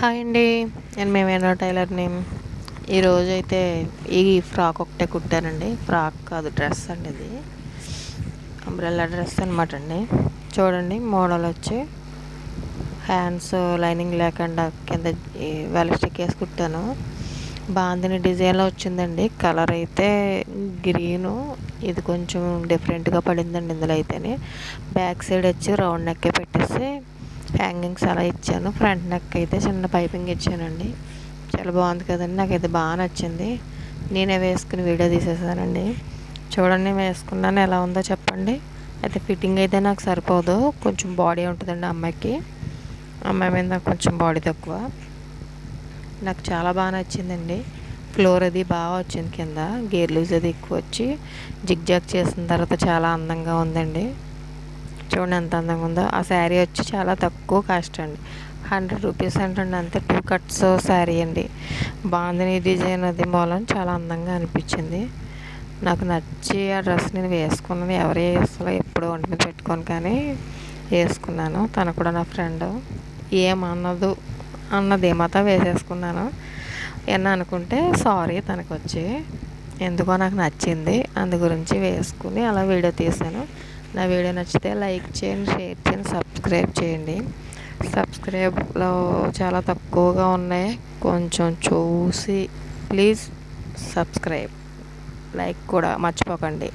Hi అండి. నేను మేమేనో టైలర్ని. ఈరోజైతే ఈ ఫ్రాక్ ఒకటే కుట్టానండి. ఫ్రాక్ కాదు, డ్రెస్ అండి. ఇది అంబ్రెల్లా డ్రెస్ అనమాట అండి. చూడండి, మోడల్ వచ్చి హ్యాండ్స్ లైనింగ్ లేకుండా కింద వెలస్టిక్ వేసి కుట్టాను. బాందిని డిజైన్లో వచ్చిందండి. కలర్ అయితే గ్రీను. ఇది కొంచెం డిఫరెంట్గా పడిందండి ఇందులో అయితేనే. బ్యాక్ సైడ్ వచ్చి రౌండ్ నెక్కే పెట్టేసి హ్యాంగింగ్స్ అలా ఇచ్చాను. ఫ్రంట్ నెక్ అయితే చిన్న పైపింగ్ ఇచ్చానండి. చాలా బాగుంది కదండి. నాకైతే బాగా నచ్చింది. నేనే వేసుకుని వీడియో తీసేసానండి. చూడండి, వేసుకున్నాను, ఎలా ఉందో చెప్పండి. అయితే ఫిట్టింగ్ అయితే నాకు సరిపోదు. కొంచెం బాడీ ఉంటుందండి అమ్మాయికి. అమ్మాయి మీద నాకు కొంచెం బాడీ తక్కువ. నాకు చాలా బాగా నచ్చిందండి. ఫ్లోర్ అది బాగా వచ్చింది. కింద గేర్ లూజ్ అది ఎక్కువ వచ్చి జిగ్జాగ్ చేసిన తర్వాత చాలా అందంగా ఉందండి. చూడండి ఎంత అందంగా ఉందో. ఆ శారీ వచ్చి చాలా తక్కువ కాస్ట్ అండి. 100 రూపీస్ అంటండి, అంతే. 2 కట్స్ శారీ అండి. బాందిని డిజైన్ అది మూలం చాలా అందంగా అనిపించింది. నాకు నచ్చి ఆ డ్రెస్ నేను వేసుకున్నాను. ఎవరు అసలు ఎప్పుడు ఒంటి మీద పెట్టుకోను, కానీ వేసుకున్నాను. తను కూడా నా ఫ్రెండ్. ఏమన్నదు అన్నది ఏమాత వేసేసుకున్నాను. ఏమన్నా అనుకుంటే సారీ తనకు వచ్చి. ఎందుకో నాకు నచ్చింది, అందు గురించి వేసుకుని అలా వీడియో తీసాను. నా వీడియో నచ్చితే లైక్ చేయండి, షేర్ చేయండి, సబ్స్క్రైబ్ చేయండి. సబ్స్క్రైబ్లో చాలా తక్కువగా ఉన్నాయి, కొంచెం చూసి ప్లీజ్ సబ్స్క్రైబ్. లైక్ కూడా మర్చిపోకండి.